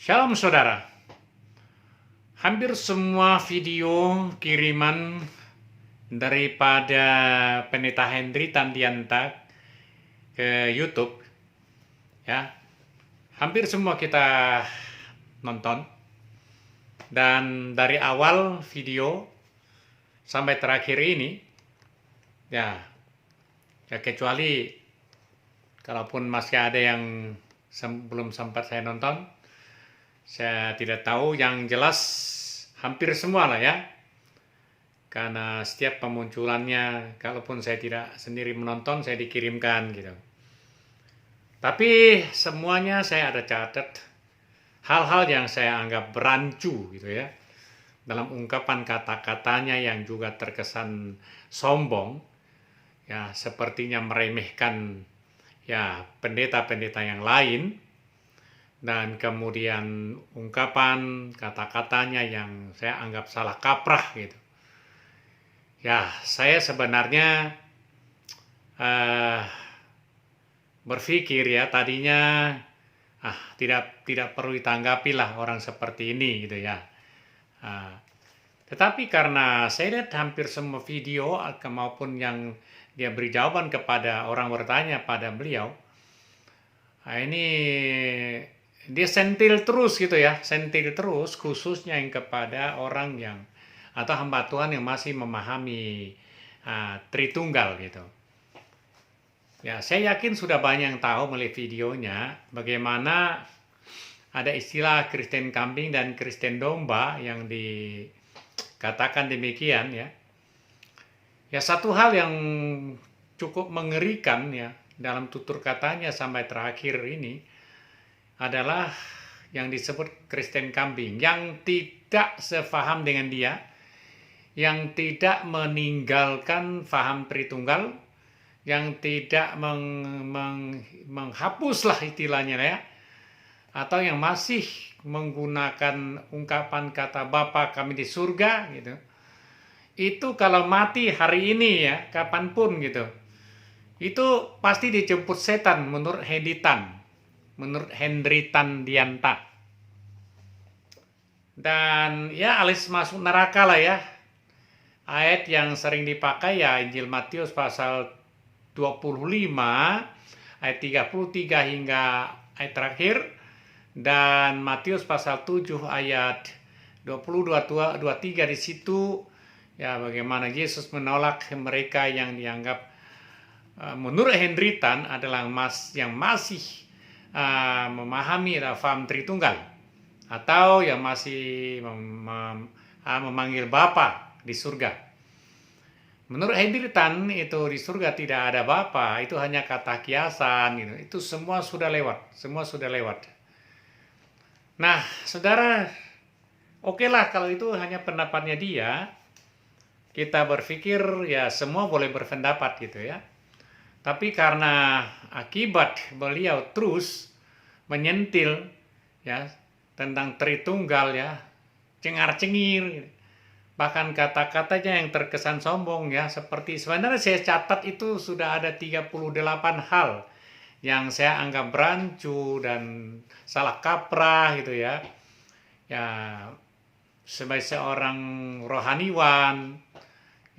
Shalom saudara, hampir semua video kiriman daripada Pendeta Hendry Tandianta ke YouTube, ya, hampir semua kita nonton. Dan dari awal video sampai terakhir ini, ya kecuali kalaupun masih ada yang belum sempat saya nonton, saya tidak tahu, yang jelas hampir semua lah ya. Karena setiap pemunculannya, kalaupun saya tidak sendiri menonton, saya dikirimkan gitu. Tapi semuanya saya ada catat hal-hal yang saya anggap berancu gitu ya. Dalam ungkapan kata-katanya yang juga terkesan sombong, ya sepertinya meremehkan ya pendeta-pendeta yang lain. Dan kemudian ungkapan kata-katanya yang saya anggap salah kaprah gitu. Ya, saya sebenarnya berpikir ya tadinya tidak perlu ditanggapi lah orang seperti ini gitu ya. Tetapi karena saya lihat hampir semua video maupun yang dia beri jawaban kepada orang bertanya pada beliau, ini dia sentil terus gitu ya, sentil terus khususnya yang kepada orang yang atau hamba Tuhan yang masih memahami Tritunggal gitu. Ya, saya yakin sudah banyak yang tahu melihat videonya bagaimana ada istilah Kristen kambing dan Kristen domba yang dikatakan demikian ya. Ya, satu hal yang cukup mengerikan ya dalam tutur katanya sampai terakhir ini adalah yang disebut Kristen kambing, yang tidak sepaham dengan dia, yang tidak meninggalkan faham Tritunggal, yang tidak menghapuslah istilahnya ya, atau yang masih menggunakan ungkapan kata Bapa kami di surga gitu. Itu kalau mati hari ini ya, kapanpun gitu, itu pasti dijemput setan menurut Hendry Tandianta. Dan ya alias masuk neraka lah ya. Ayat yang sering dipakai ya Injil Matius pasal 25 ayat 33 hingga ayat terakhir, dan Matius pasal 7 ayat 20-23 di situ ya bagaimana Yesus menolak mereka yang dianggap menurut Hendry Tan adalah yang masih memahami faham Tritunggal atau yang masih memanggil Bapa di surga. Menurut Hendry Tan itu di surga tidak ada Bapa, itu hanya kata kiasan gitu. Itu semua sudah lewat, Nah, saudara, oke lah kalau itu hanya pendapatnya dia. Kita berpikir ya semua boleh berpendapat gitu ya. Tapi karena akibat beliau terus menyentil ya tentang Tritunggal ya, cengar-cengir, bahkan kata-katanya yang terkesan sombong ya, seperti sebenarnya saya catat itu sudah ada 38 hal yang saya anggap berancu dan salah kaprah gitu ya. Ya, sebagai seorang rohaniwan,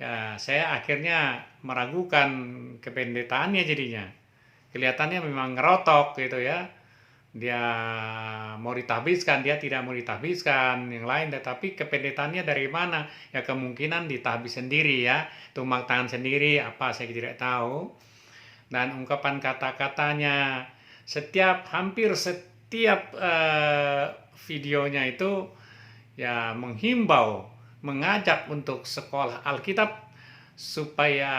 ya saya akhirnya meragukan kependetaannya jadinya. Kelihatannya memang ngerotok gitu ya. Dia mau ditahbiskan, dia tidak mau ditahbiskan, yang lain. Tetapi kependetaannya dari mana? Ya kemungkinan ditahbis sendiri ya. Tumak tangan sendiri, apa saya tidak tahu. Dan ungkapan kata-katanya, hampir setiap videonya itu ya menghimbau, mengajak untuk sekolah Alkitab supaya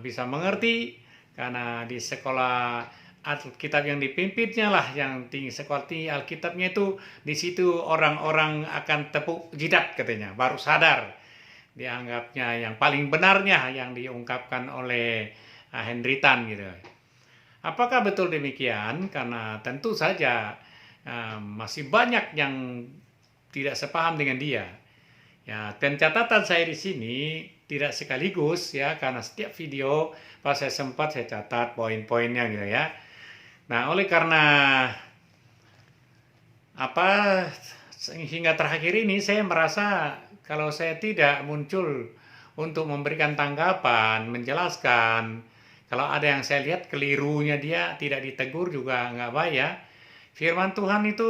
bisa mengerti, karena di sekolah Alkitab yang dipimpinnya lah, yang tinggi, sekolah tinggi Alkitabnya itu, di situ orang-orang akan tepuk jidat katanya, baru sadar dianggapnya yang paling benarnya yang diungkapkan oleh Hendry Tan gitu. Apakah betul demikian? Karena tentu saja masih banyak yang tidak sepaham dengan dia. Ya, dan catatan saya di sini tidak sekaligus ya, karena setiap video pas saya sempat saya catat poin-poinnya gitu ya. Nah, oleh karena apa hingga terakhir ini saya merasa kalau saya tidak muncul untuk memberikan tanggapan, menjelaskan, kalau ada yang saya lihat kelirunya dia tidak ditegur juga nggak baik ya. Firman Tuhan itu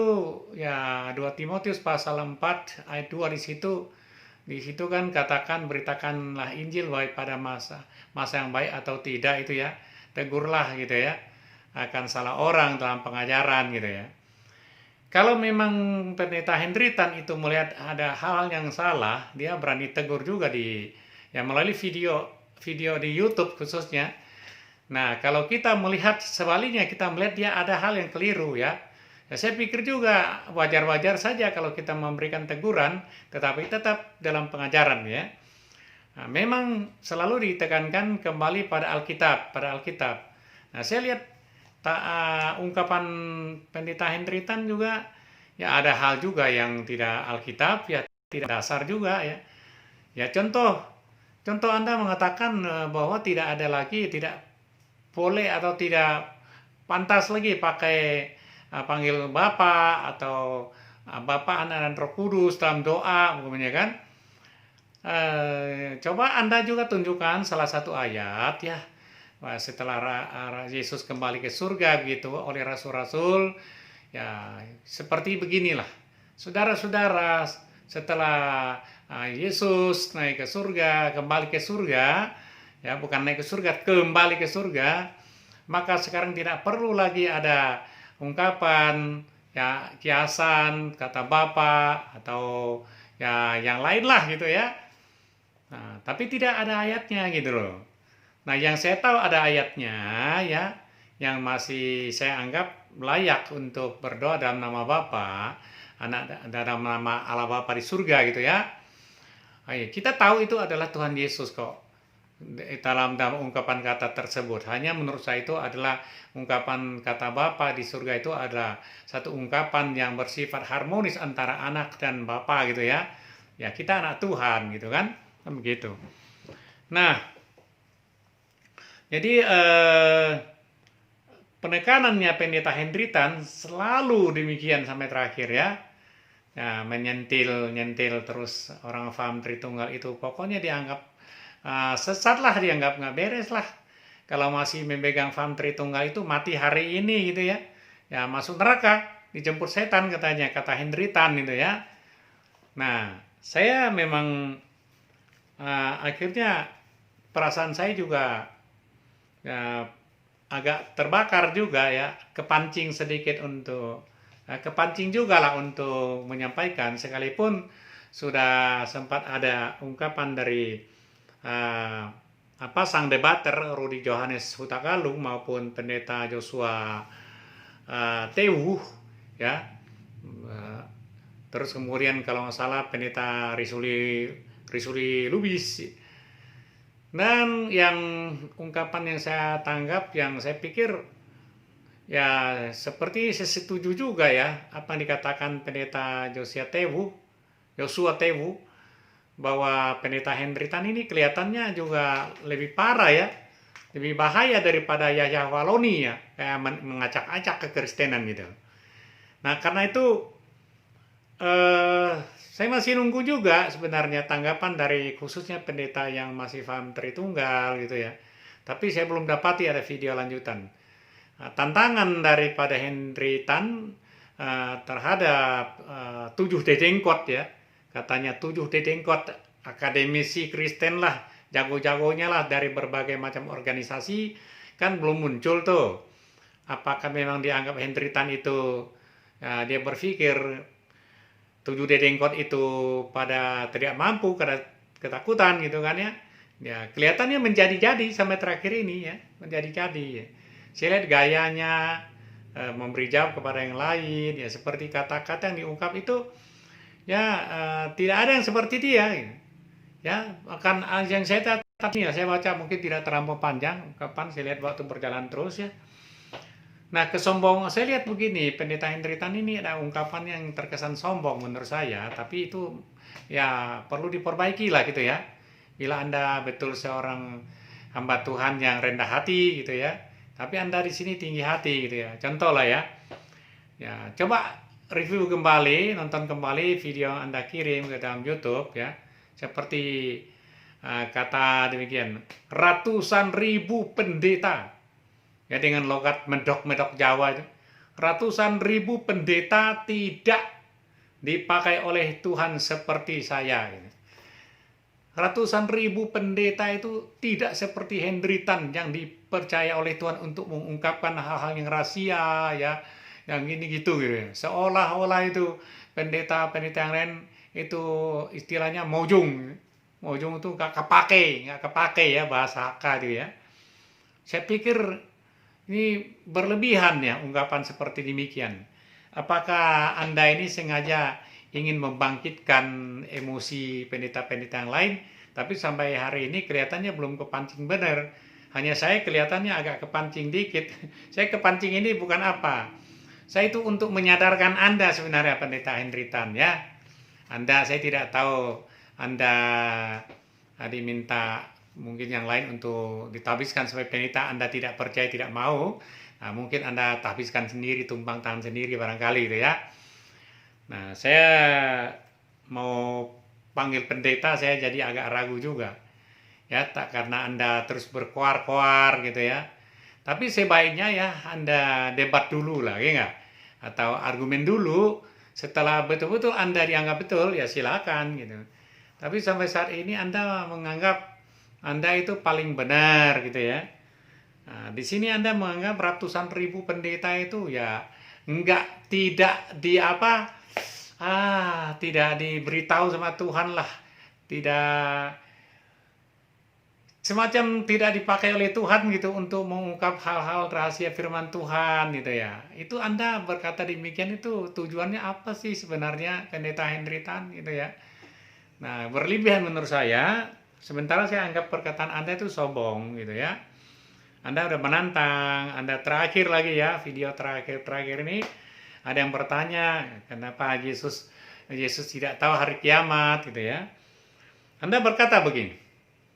ya 2 Timotius pasal 4 ayat 2 di situ kan katakan beritakanlah Injil baik pada masa yang baik atau tidak itu ya. Tegurlah gitu ya. Akan salah orang dalam pengajaran gitu ya. Kalau memang pendeta Hendritan itu melihat ada hal yang salah, dia berani tegur juga melalui video di YouTube khususnya. Nah, kalau kita melihat sebaliknya, kita melihat dia ada hal yang keliru ya. Ya, saya pikir juga wajar-wajar saja kalau kita memberikan teguran, tetapi tetap dalam pengajaran ya. Nah, memang selalu ditekankan kembali pada Alkitab, Nah, saya lihat ungkapan pendeta Hendritan juga ya ada hal juga yang tidak Alkitab ya, tidak dasar juga ya. Ya contoh Anda mengatakan bahwa tidak boleh atau tidak pantas lagi pakai panggil Bapa atau Bapa, Anak dan Roh Kudus dalam doa umpamanya kan. Coba Anda juga tunjukkan salah satu ayat ya. Setelah Yesus kembali ke surga begitu oleh rasul-rasul ya seperti beginilah. Saudara-saudara, setelah Yesus naik ke surga, kembali ke surga, ya bukan naik ke surga, kembali ke surga, maka sekarang tidak perlu lagi ada ungkapan ya kiasan kata Bapa atau ya yang lain lah gitu ya. Nah, tapi tidak ada ayatnya gitu loh. Nah, yang saya tahu ada ayatnya ya, yang masih saya anggap layak untuk berdoa dalam nama Bapa, Anak, dalam nama Allah Bapa di surga gitu ya. Kita tahu itu adalah Tuhan Yesus kok. Dalam ungkapan kata tersebut, hanya menurut saya itu adalah ungkapan kata Bapa di surga itu adalah satu ungkapan yang bersifat harmonis antara anak dan Bapa gitu ya. Ya kita anak Tuhan gitu kan, begitu. Nah, jadi penekanannya pendeta Hendritan selalu demikian sampai terakhir ya. Ya menyentil terus orang paham Tritunggal itu pokoknya dianggap sesat lah, dianggap nggak beres lah. Kalau masih memegang paham Tritunggal itu mati hari ini gitu ya. Ya masuk neraka, dijemput setan katanya, kata Hendritan gitu ya. Nah, saya memang akhirnya perasaan saya juga ya, agak terbakar juga ya, kepancing sedikit kepancing juga lah untuk menyampaikan, sekalipun sudah sempat ada ungkapan dari sang debater Rudi Johannes Hutagalung maupun pendeta Joshua Tewu ya. Terus kemudian kalau nggak salah pendeta Risuli Lubis. Dan yang ungkapan yang saya tanggap, yang saya pikir ya seperti saya setuju juga ya apa yang dikatakan pendeta Joshua Tewu bahwa pendeta Hendritan ini kelihatannya juga lebih parah ya, lebih bahaya daripada Yahya Waloni ya, kayak mengacak-acak kekristenan gitu. Nah karena itu saya masih nunggu juga sebenarnya tanggapan dari khususnya pendeta yang masih paham Tritunggal gitu ya. Tapi saya belum dapati ada video lanjutan. Tantangan daripada Hendritan terhadap 7 dedengkot ya. Katanya 7 dedengkot akademisi Kristen lah, jago-jagonya lah dari berbagai macam organisasi, kan belum muncul tuh. Apakah memang dianggap Hendritan itu dia berpikir 7 dedengkot itu pada tidak mampu karena ketakutan gitu kan ya. Ya kelihatannya menjadi-jadi sampai terakhir ini ya, menjadi-jadi ya. Saya lihat gayanya memberi jawab kepada yang lain ya, seperti kata-kata yang diungkap itu ya tidak ada yang seperti dia ya. Akan yang saya tadi ya, saya baca mungkin tidak terlampau panjang ungkapan, saya lihat waktu berjalan terus ya. Nah kesombongan, saya lihat begini, pendeta Hendritan ini ada ungkapan yang terkesan sombong menurut saya, tapi itu ya perlu diperbaiki lah gitu ya. Bila Anda betul seorang hamba Tuhan yang rendah hati gitu ya, tapi Anda di sini tinggi hati gitu ya. Contoh lah ya. Ya, coba review kembali, nonton kembali video yang Anda kirim ke dalam YouTube ya. Seperti kata demikian, ratusan ribu pendeta. Ya, dengan logat medok-medok Jawa itu. Ratusan ribu pendeta tidak dipakai oleh Tuhan seperti saya. Ratusan ribu pendeta itu tidak seperti Henry Tan yang dipercaya oleh Tuhan untuk mengungkapkan hal-hal yang rahasia ya, yang ini gitu ya. Seolah-olah itu pendeta-pendeta yang lain itu istilahnya mojung. Mojung itu nggak kepake ya bahasa Hakka itu ya. Saya pikir ini berlebihan ya ungkapan seperti demikian. Apakah Anda ini sengaja ingin membangkitkan emosi pendeta-pendeta yang lain, tapi sampai hari ini kelihatannya belum kepancing benar. Hanya saya kelihatannya agak kepancing dikit. Saya kepancing ini bukan apa. Saya itu untuk menyadarkan Anda sebenarnya pendeta Henry Tan ya. Saya tidak tahu Anda diminta mungkin yang lain untuk ditabiskan sebagai pendeta, Anda tidak percaya, tidak mau. Nah, mungkin Anda tabiskan sendiri, tumpang tangan sendiri barangkali itu ya. Nah, saya mau panggil pendeta, saya jadi agak ragu juga. Ya, tak karena Anda terus berkoar-koar gitu ya. Tapi sebaiknya ya Anda debat dulu lah, ya nggak? Atau argumen dulu, setelah betul-betul Anda dianggap betul, ya silakan gitu. Tapi sampai saat ini Anda menganggap Anda itu paling benar gitu ya. Nah, di sini Anda menganggap ratusan ribu pendeta itu ya tidak diberitahu sama Tuhan lah, tidak semacam tidak dipakai oleh Tuhan gitu untuk mengungkap hal-hal rahasia firman Tuhan gitu ya. Itu Anda berkata demikian itu tujuannya apa sih sebenarnya pendeta Henry Tan gitu ya. Nah, berlebihan menurut saya. Sementara saya anggap perkataan Anda itu sombong gitu ya. Anda udah menantang, Anda terakhir lagi ya, video terakhir ini ada yang bertanya, kenapa Yesus tidak tahu hari kiamat gitu ya. Anda berkata begini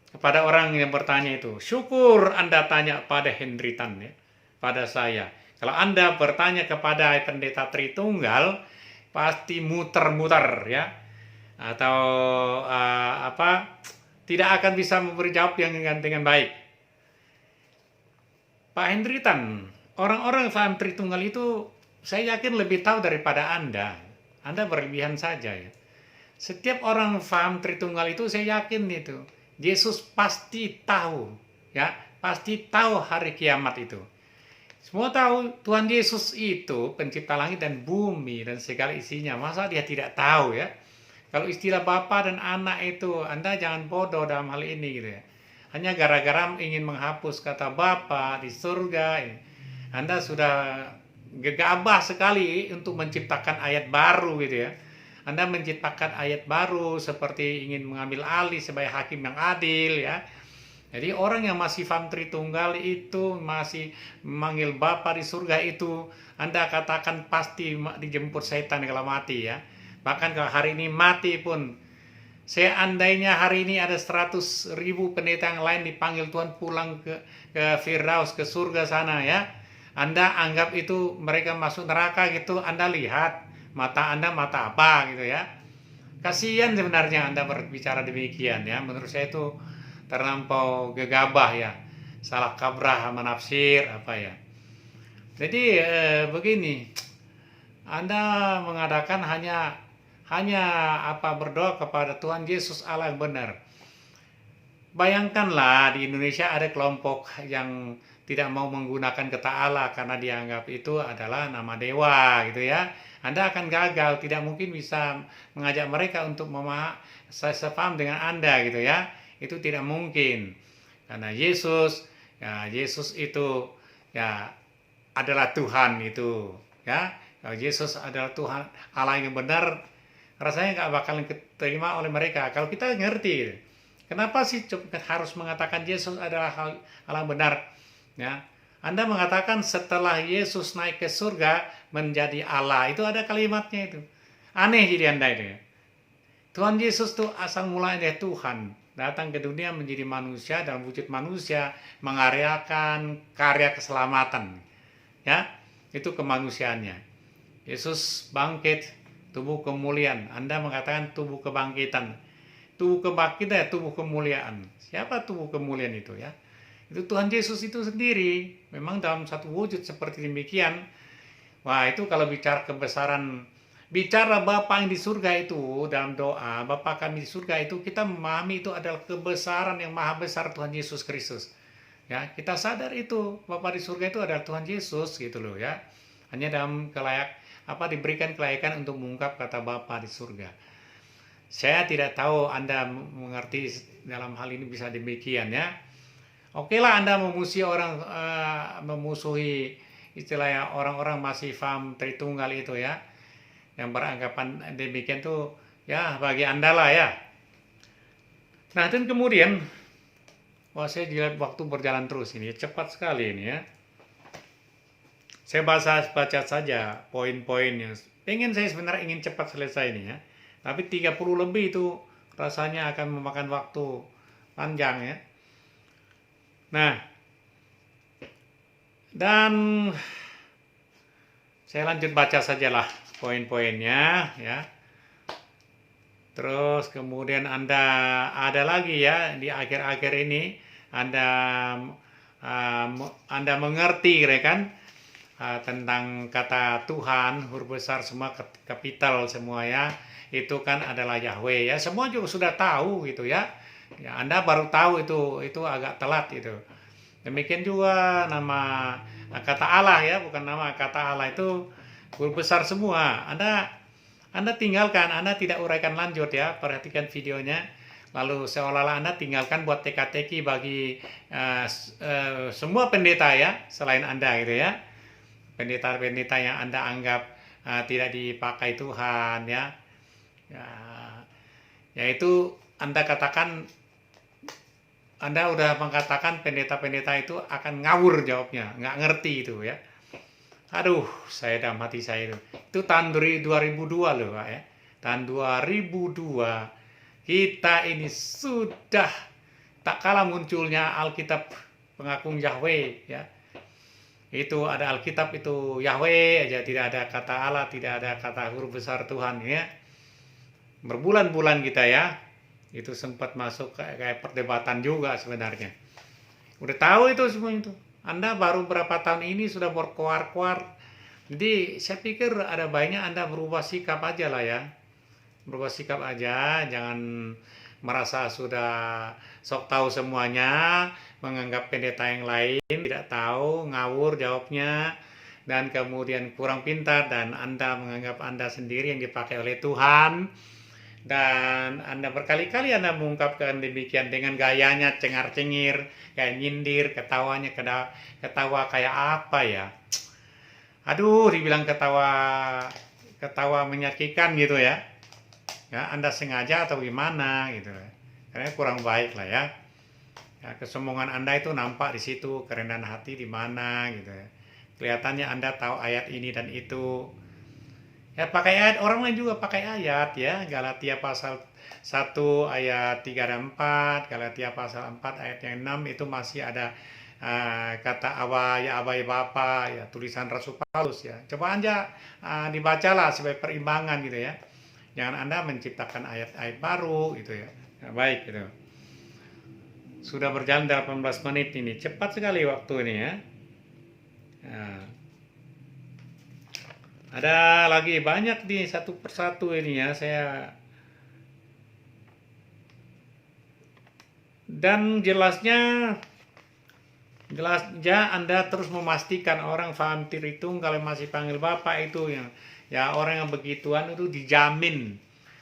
kepada orang yang bertanya itu, syukur Anda tanya pada Henry Tan ya, pada saya. Kalau Anda bertanya kepada pendeta Tritunggal, pasti muter-muter ya, atau tidak akan bisa memberi jawab yang dengan baik. Pak Henry Tan, orang-orang paham Tritunggal itu saya yakin lebih tahu daripada Anda. Anda berlebihan saja ya. Setiap orang paham Tritunggal itu saya yakin itu. Yesus pasti tahu ya, pasti tahu hari kiamat itu. Semua tahu Tuhan Yesus itu pencipta langit dan bumi dan segala isinya. Masa dia tidak tahu ya? Kalau istilah Bapa dan Anak itu, Anda jangan bodoh dalam hal ini gitu ya. Hanya gara-gara ingin menghapus kata Bapa di surga, Anda sudah gegabah sekali untuk menciptakan ayat baru gitu ya. Anda menciptakan ayat baru seperti ingin mengambil alih sebagai hakim yang adil ya. Jadi orang yang masih paham Tritunggal itu, masih memanggil Bapa di surga itu, Anda katakan pasti dijemput setan kalau mati ya. Bahkan kalau hari ini mati pun, seandainya hari ini ada 100.000 pendeta yang lain dipanggil Tuhan pulang ke Firdaus, ke surga sana ya. Anda anggap itu mereka masuk neraka gitu, Anda lihat mata Anda mata apa gitu ya. Kasihan sebenarnya Anda berbicara demikian ya. Menurut saya itu terlampau gegabah ya. Salah kabrah menafsir apa ya. Jadi begini, Anda mengadakan hanya berdoa kepada Tuhan Yesus Allah yang benar. Bayangkanlah di Indonesia ada kelompok yang tidak mau menggunakan kata Allah karena dianggap itu adalah nama dewa gitu ya. Anda akan gagal, tidak mungkin bisa mengajak mereka untuk sepaham dengan Anda gitu ya. Itu tidak mungkin. Karena Yesus itu ya adalah Tuhan itu ya. Kalau Yesus adalah Tuhan Allah yang benar, rasanya nggak bakalan diterima oleh mereka. Kalau kita ngerti, kenapa sih harus mengatakan Yesus adalah Allah benar? Ya, Anda mengatakan setelah Yesus naik ke surga menjadi Allah, itu ada kalimatnya itu. Aneh jadi Anda itu ya. Tuhan Yesus itu asal mulanya dari Tuhan, datang ke dunia menjadi manusia dalam wujud manusia, mengaryakan karya keselamatan. Ya, itu kemanusiaannya. Yesus bangkit, tubuh kemuliaan. Anda mengatakan tubuh kebangkitan. Tubuh kebangkitan ya tubuh kemuliaan. Siapa tubuh kemuliaan itu ya? Itu Tuhan Yesus itu sendiri. Memang dalam satu wujud seperti demikian. Wah, itu kalau bicara kebesaran, bicara Bapa yang di surga itu dalam doa, Bapa kami di surga itu, kita memahami itu adalah kebesaran yang maha besar Tuhan Yesus Kristus. Ya, kita sadar itu Bapa di surga itu adalah Tuhan Yesus gitu loh ya. Hanya dalam diberikan kelayakan untuk mengungkap kata Bapa di surga. Saya tidak tahu Anda mengerti dalam hal ini bisa demikian ya. Oke lah Anda memusuhi istilahnya orang-orang masih paham Tritunggal itu ya, yang beranggapan demikian tuh ya bagi Anda lah ya. Nah dan kemudian, wah saya dilihat waktu berjalan terus ini, cepat sekali ini ya. Saya baca saja poin-poinnya. Saya sebenarnya ingin cepat selesai ini ya. Tapi 30 lebih itu rasanya akan memakan waktu panjang ya. Nah, dan saya lanjut baca sajalah poin-poinnya ya. Terus kemudian ada lagi ya di akhir-akhir ini Anda mengerti kan tentang kata Tuhan, huruf besar semua, kapital semua ya. Itu kan adalah Yahweh ya. Semua juga sudah tahu gitu ya. Ya, Anda baru tahu itu agak telat itu. Demikian juga nama kata Allah ya, bukan nama kata Allah itu huruf besar semua. Anda tinggalkan, Anda tidak uraikan lanjut ya. Perhatikan videonya. Lalu seolah-olah Anda tinggalkan buat teka-teki bagi semua pendeta ya, selain Anda gitu ya. Pendeta-pendeta yang Anda anggap tidak dipakai Tuhan ya. Yaitu Anda udah mengatakan pendeta-pendeta itu akan ngawur jawabnya, nggak ngerti itu ya. Aduh, saya dalam hati saya itu. Itu tahun 2002 loh Pak ya. Tahun 2002 kita ini sudah tak kalah munculnya Alkitab pengakuan Yahweh ya. Itu ada Alkitab itu Yahweh aja, tidak ada kata Allah, tidak ada kata huruf besar Tuhan ya. Berbulan-bulan kita ya. Itu sempat masuk kayak perdebatan juga sebenarnya. Udah tahu itu semua itu. Anda baru berapa tahun ini sudah berkoar-koar. Jadi saya pikir ada baiknya Anda berubah sikap aja lah ya. Berubah sikap aja, jangan merasa sudah sok tahu semuanya, menganggap pendeta yang lain tidak tahu, ngawur jawabnya, dan kemudian kurang pintar, dan Anda menganggap Anda sendiri yang dipakai oleh Tuhan. Dan Anda berkali-kali Anda mengungkapkan demikian dengan gayanya cengar-cengir, kayak nyindir, ketawa kayak apa ya? Aduh, dibilang ketawa menyakitkan gitu ya. Ya, Anda sengaja atau gimana gitu. Karena kurang baik lah ya. Ya, kesombongan Anda itu nampak di situ, kerendahan hati di mana gitu ya. Kelihatannya Anda tahu ayat ini dan itu. Ya pakai ayat, orang lain juga pakai ayat ya. Galatia pasal 1 ayat 3 dan 4, Galatia pasal 4 ayat yang 6 itu masih ada kata Abai Bapa ya, tulisan Rasul Paulus ya. Coba Anda dibacalah sebagai perimbangan gitu ya. Jangan Anda menciptakan ayat-ayat baru gitu ya. Ya baik gitu. Sudah berjalan 18 menit ini. Cepat sekali waktu ini ya. Nah. Ada lagi banyak nih satu persatu ini ya saya. Dan jelasnya Anda terus memastikan orang paham Tritunggal kalau masih panggil Bapak itu ya orang yang begituan itu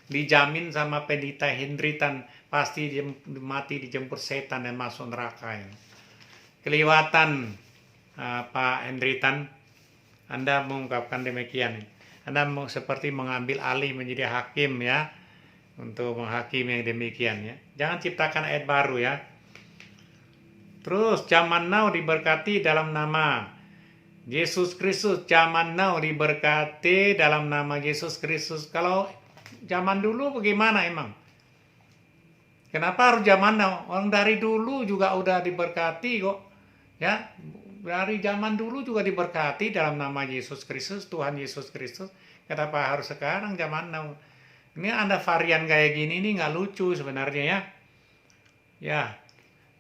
dijamin sama pendeta Hendritan pasti dia mati dijemput setan dan masuk neraka ya. Kelewatan Pak Hendritan, Anda mengungkapkan demikian. Anda seperti mengambil alih menjadi hakim ya. Untuk menghakimi yang demikian ya. Jangan ciptakan ayat baru ya. Terus zaman now diberkati dalam nama Yesus Kristus. Zaman now diberkati dalam nama Yesus Kristus. Kalau zaman dulu bagaimana emang? Kenapa harus zaman now? Orang dari dulu juga udah diberkati kok. Ya, dari zaman dulu juga diberkati dalam nama Yesus Kristus, Tuhan Yesus Kristus. Kenapa harus sekarang zaman now? Ini Anda varian kayak gini ini nggak lucu sebenarnya ya. Ya.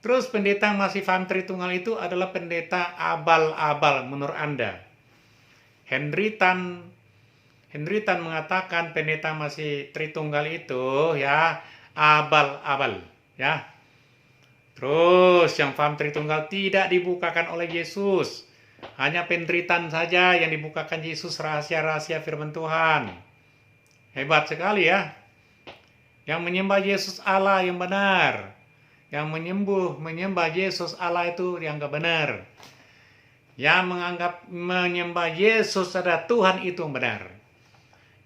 Terus pendeta yang masih paham Tritunggal itu adalah pendeta abal-abal menurut Anda. Henry Tan mengatakan pendeta masih Tritunggal itu ya abal-abal ya. Terus yang paham Tritunggal tidak dibukakan oleh Yesus. Hanya penderitaan saja yang dibukakan Yesus, rahasia-rahasia firman Tuhan. Hebat sekali ya. Yang menyembah Yesus Allah yang benar. Yang menyembah Yesus Allah itu yang gak benar. Yang menganggap menyembah Yesus adalah Tuhan itu yang benar.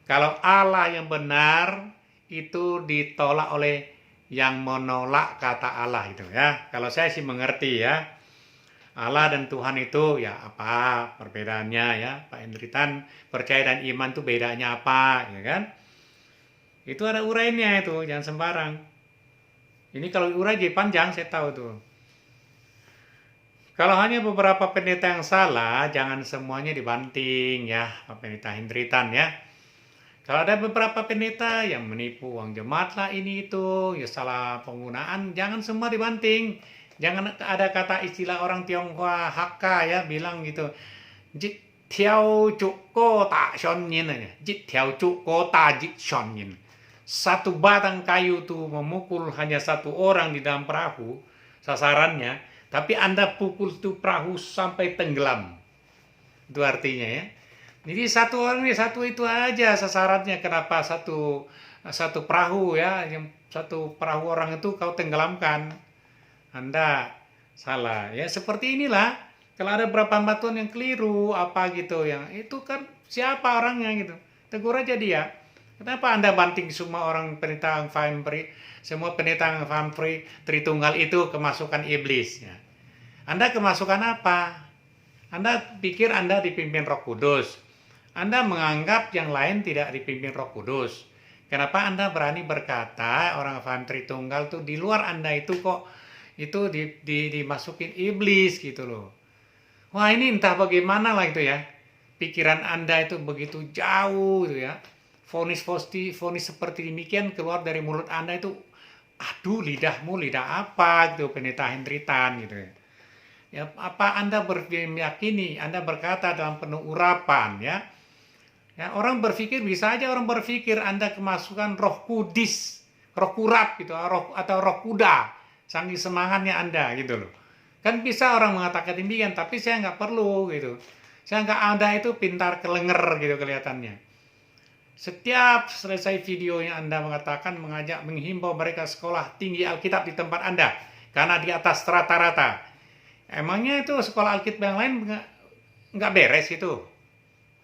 Kalau Allah yang benar itu ditolak oleh yang menolak kata Allah itu ya. Kalau saya sih mengerti ya. Allah dan Tuhan itu ya apa perbedaannya ya Pak Hendritan, percaya dan iman itu bedanya apa ya kan, itu ada urainya itu, jangan sembarang. Ini kalau urai jadi panjang saya tahu tuh. Kalau hanya beberapa pendeta yang salah, jangan semuanya dibanting ya Pak Pendeta Hendritan ya. Kalau ada beberapa pendeta yang menipu uang jemaat lah ini itu ya salah penggunaan, jangan semua dibanting. Jangan ada kata istilah orang Tionghoa Hakka ya bilang gitu. Jit tiao cuk ko ta shon yin aja. Jit tiao cuk ko ta jit shon yin. Satu batang kayu tuh memukul hanya satu orang di dalam perahu sasarannya, tapi Anda pukul tuh perahu sampai tenggelam. Itu artinya ya. Jadi satu orang ini satu itu aja sasarannya. Kenapa satu perahu ya, yang satu perahu orang itu kau tenggelamkan? Anda salah ya, seperti inilah. Kalau ada beberapa batuan yang keliru apa gitu yang itu kan siapa orangnya gitu, tegur aja dia. Kenapa Anda banting semua orang pendeta yang paham semua pendeta yang paham Tritunggal itu kemasukan iblis ya. Anda kemasukan apa? Anda pikir Anda dipimpin Roh Kudus. Anda menganggap yang lain tidak dipimpin Roh Kudus. Kenapa Anda berani berkata orang paham Tritunggal tuh di luar Anda itu kok itu dimasukin iblis gitu loh. Wah ini entah bagaimana lah itu ya. Pikiran Anda itu begitu jauh gitu ya. Fonis seperti demikian keluar dari mulut Anda itu. Aduh lidahmu lidah apa gitu Pendeta Hendritan gitu ya. Ya apa Anda meyakini, Anda berkata dalam penuh urapan ya. Ya orang berpikir bisa aja orang berpikir Anda kemasukan roh kudis, roh kurap gitu atau roh kuda. Saking semangatnya Anda gitu loh. Kan bisa orang mengatakan demikian, tapi saya nggak perlu gitu. Saya nggak Anda itu pintar kelenger gitu kelihatannya. Setiap selesai videonya Anda mengatakan menghimbau mereka sekolah tinggi Alkitab di tempat Anda. Karena di atas rata-rata. Emangnya itu sekolah Alkitab yang lain nggak beres itu?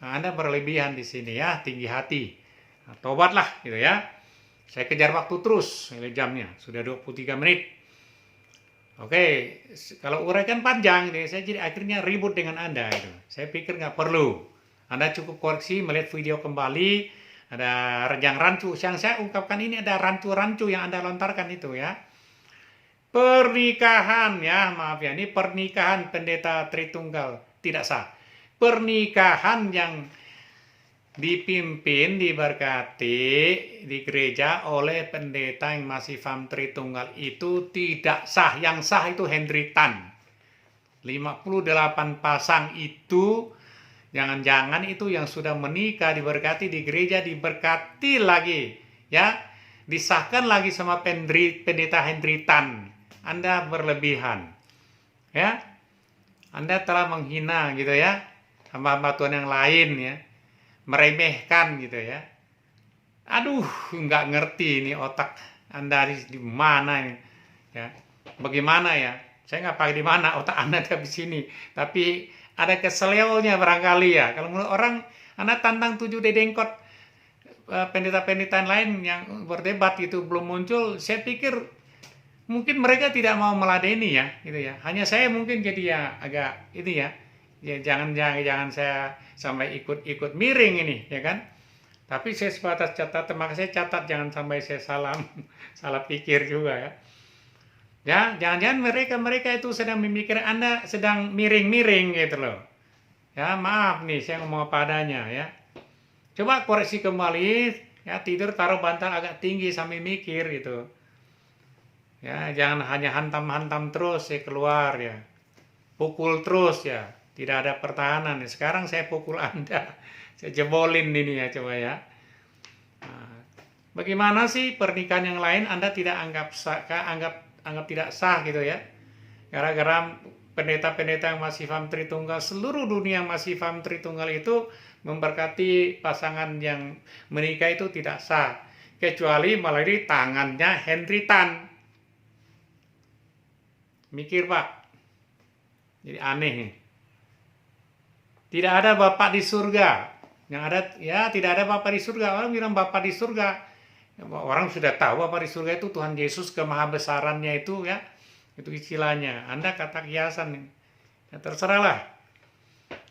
Nah, Anda berlebihan di sini ya, tinggi hati. Nah, tobatlah gitu ya. Saya kejar waktu terus, ini jamnya. Sudah 23 menit. Oke, kalau uraikan panjang, saya jadi akhirnya ribut dengan Anda. Itu. Saya pikir nggak perlu. Anda cukup koreksi, melihat video kembali, ada yang rancu. Yang saya ungkapkan ini ada rancu-rancu yang Anda lontarkan itu ya. Pernikahan ya, maaf ya, ini pernikahan pendeta Tritunggal tidak sah. Pernikahan yang dipimpin, diberkati di gereja oleh pendeta yang masih paham Tritunggal itu tidak sah. Yang sah itu Henry Tan. 58 pasang itu jangan-jangan itu yang sudah menikah diberkati di gereja, diberkati lagi ya, disahkan lagi sama pendeta Henry Tan. Anda berlebihan ya. Anda telah menghina gitu ya hamba-hamba Tuhan yang lain ya, meremehkan gitu ya. Aduh, nggak ngerti ini otak Anda di mana ini ya. Bagaimana ya? Saya nggak pakai di mana otak Anda ada di sini, tapi ada keselionya barangkali ya. Kalau menurut orang, Anda tantang 7 dedengkot pendeta-pendeta lain yang berdebat gitu belum muncul. Saya pikir mungkin mereka tidak mau meladeni ya, gitu ya. Hanya saya mungkin jadi ya agak ini ya. Ya jangan saya sampai ikut miring ini ya kan. Tapi saya sebatas catatan, maka saya catat jangan sampai saya salah pikir juga ya. Ya, jangan-jangan mereka itu sedang memikirkan Anda sedang miring-miring gitu loh. Ya, maaf nih saya ngomong apa adanya ya. Coba koreksi kembali, ya tidur taruh bantal agak tinggi sambil mikir gitu. Ya, jangan hanya hantam-hantam terus ya keluar ya. Pukul terus ya, tidak ada pertahanan. Sekarang saya pukul Anda, saya jebolin ini ya coba ya. Nah, bagaimana sih pernikahan yang lain Anda tidak anggap tidak sah gitu ya? Gara-gara pendeta-pendeta yang masih paham Tritunggal, seluruh dunia yang masih paham Tritunggal itu memberkati pasangan yang menikah itu tidak sah, kecuali melalui tangannya Henry Tan. Mikir Pak, jadi aneh nih. Tidak ada Bapak di surga. Yang ada ya tidak ada Bapak di surga. Orang bilang Bapak di surga. Orang sudah tahu Bapak di surga itu Tuhan Yesus kemahabesarannya itu ya. Itu istilahnya. Anda kata kiasan nih. Ya, terserahlah.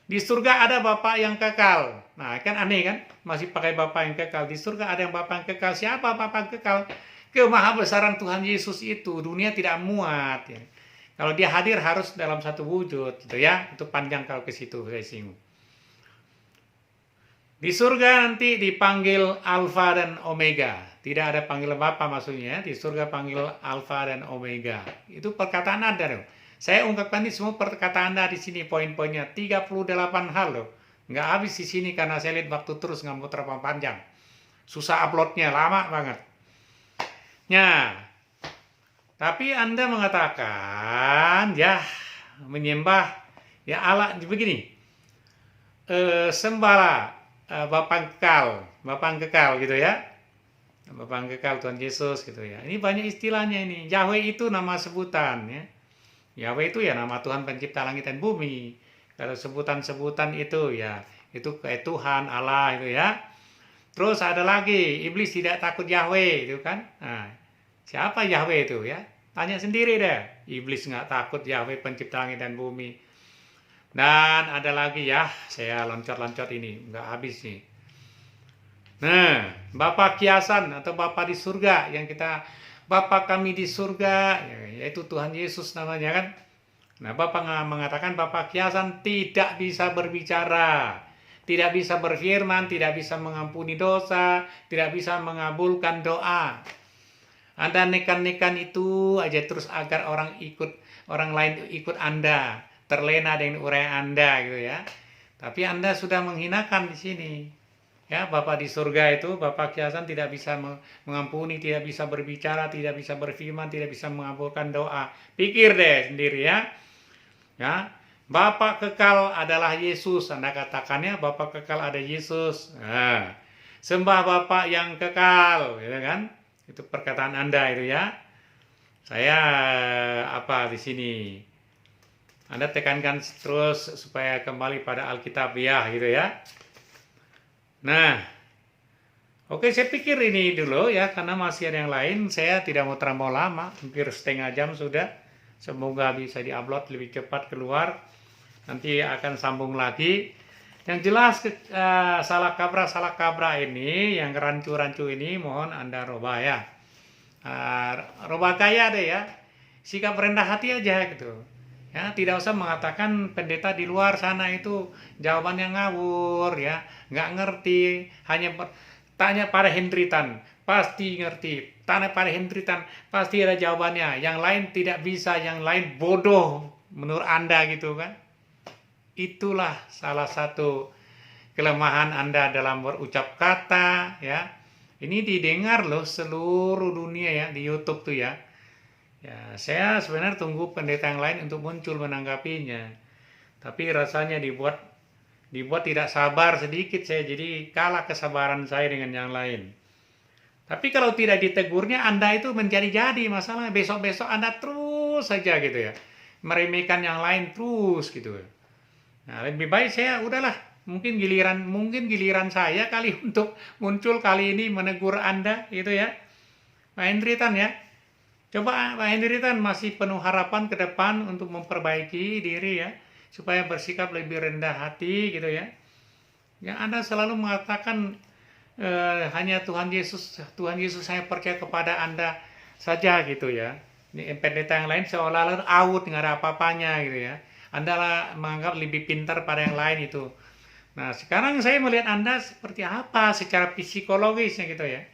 Di surga ada Bapak yang kekal. Nah, kan aneh kan? Masih pakai Bapak yang kekal. Di surga ada yang Bapak yang kekal. Siapa Bapak yang kekal? Kemahabesaran Tuhan Yesus itu. Dunia tidak muat ya. Kalau dia hadir harus dalam satu wujud, gitu ya. Itu panjang kalau ke situ saya singgung. Di surga nanti dipanggil Alfa dan Omega. Tidak ada panggil Bapa maksudnya. Di surga panggil Alfa dan Omega. Itu perkataan Anda loh. Saya ungkapkan ini semua perkataan Anda di sini poin-poinnya 38 hal loh. Nggak habis di sini karena saya lihat waktu terus nggak mau terlalu panjang. Susah uploadnya, lama banget. Nah, tapi Anda mengatakan, ya menyembah, ya Allah, begini, sembahlah Bapa kekal gitu ya, Bapa kekal Tuhan Yesus gitu ya. Ini banyak istilahnya ini. Yahweh itu nama sebutan ya. Yahweh itu ya nama Tuhan pencipta langit dan bumi. Kalau sebutan-sebutan itu ya, itu kayak Tuhan, Allah itu ya. Terus ada lagi, iblis tidak takut Yahweh itu kan. Nah, siapa Yahweh itu ya? Tanya sendiri deh. Iblis nggak takut Yahweh pencipta langit dan bumi. Dan ada lagi ya, saya loncat-loncat ini, nggak habis nih. Nah, Bapa kiasan atau Bapa di surga yang kita, Bapa kami di surga, yaitu Tuhan Yesus namanya kan. Nah, Bapa mengatakan Bapa kiasan tidak bisa berbicara, tidak bisa berfirman, tidak bisa mengampuni dosa, tidak bisa mengabulkan doa. Anda nekan-nekan itu aja terus agar orang lain ikut Anda, terlena dengan uraian Anda gitu ya. Tapi Anda sudah menghinakan di sini. Ya, Bapa di surga itu, Bapa kiasan tidak bisa mengampuni, tidak bisa berbicara, tidak bisa berfirman, tidak bisa mengabulkan doa. Pikir deh sendiri ya. Ya, Bapa kekal adalah Yesus. Anda katakannya Bapa kekal ada Yesus. Nah, sembah Bapa yang kekal, gitu kan? Itu perkataan Anda itu ya. Saya apa di sini? Anda tekankan terus supaya kembali pada Alkitab ya gitu ya. Nah, oke, saya pikir ini dulu ya karena masih ada yang lain. Saya tidak mau terlalu lama, hampir setengah jam sudah. Semoga bisa diupload lebih cepat keluar. Nanti akan sambung lagi. Yang jelas salah kabrah ini, yang rancu-rancu ini mohon Anda robah ya. Robah kaya deh ya. Sikap rendah hati aja gitu. Ya, tidak usah mengatakan pendeta di luar sana itu jawabannya ngawur ya, nggak ngerti, hanya tanya pada Hendritan, pasti ngerti. Tanya pada Hendritan, pasti ada jawabannya. Yang lain tidak bisa, yang lain bodoh menurut Anda gitu kan. Itulah salah satu kelemahan Anda dalam berucap kata ya. Ini didengar loh seluruh dunia ya di YouTube tuh ya. Ya, saya sebenarnya tunggu pendeta yang lain untuk muncul menanggapinya. Tapi rasanya dibuat tidak sabar sedikit saya, jadi kalah kesabaran saya dengan yang lain. Tapi kalau tidak ditegurnya Anda itu menjadi-jadi masalah. Besok-besok Anda terus saja gitu ya. Meremehkan yang lain terus gitu. Nah, lebih baik saya udahlah, mungkin giliran saya kali untuk muncul kali ini menegur Anda gitu ya. Pak Hendritan ya. Coba Pak Hendritan masih penuh harapan ke depan untuk memperbaiki diri ya, supaya bersikap lebih rendah hati gitu ya. Yang Anda selalu mengatakan hanya Tuhan Yesus saya percaya kepada Anda saja gitu ya. Ini pendeta yang lain seolah-olah out, nggak ada apa-apanya gitu ya. Anda menganggap lebih pintar pada yang lain itu. Nah, sekarang saya melihat Anda seperti apa secara psikologisnya gitu ya.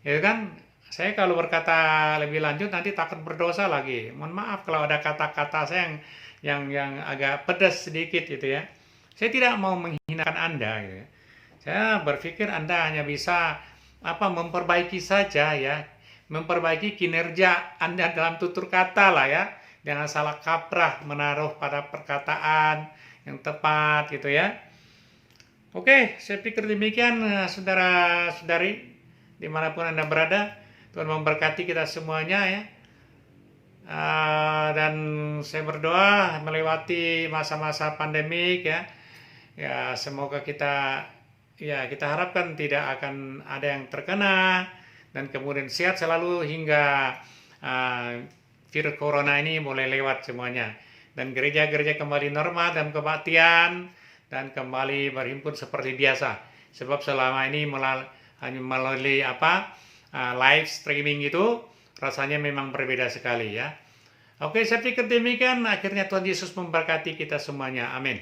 Ya kan, saya kalau berkata lebih lanjut nanti takut berdosa lagi. Mohon maaf kalau ada kata-kata saya yang agak pedas sedikit gitu ya. Saya tidak mau menghinakan Anda gitu ya. Saya berpikir Anda hanya bisa memperbaiki saja ya. Memperbaiki kinerja Anda dalam tutur kata lah ya. Jangan salah kaprah menaruh pada perkataan yang tepat gitu ya. Oke, saya pikir demikian saudara-saudari dimanapun Anda berada. Tuhan memberkati kita semuanya ya. Dan saya berdoa melewati masa-masa pandemik ya. Ya, semoga kita harapkan tidak akan ada yang terkena dan kemudian sehat selalu hingga virus corona ini mulai lewat semuanya. Dan gereja-gereja kembali normal dan kebaktian dan kembali berhimpun seperti biasa. Sebab selama ini melalui live streaming itu rasanya memang berbeda sekali ya. Oke, saya pikir demikian. Akhirnya Tuhan Yesus memberkati kita semuanya. Amin.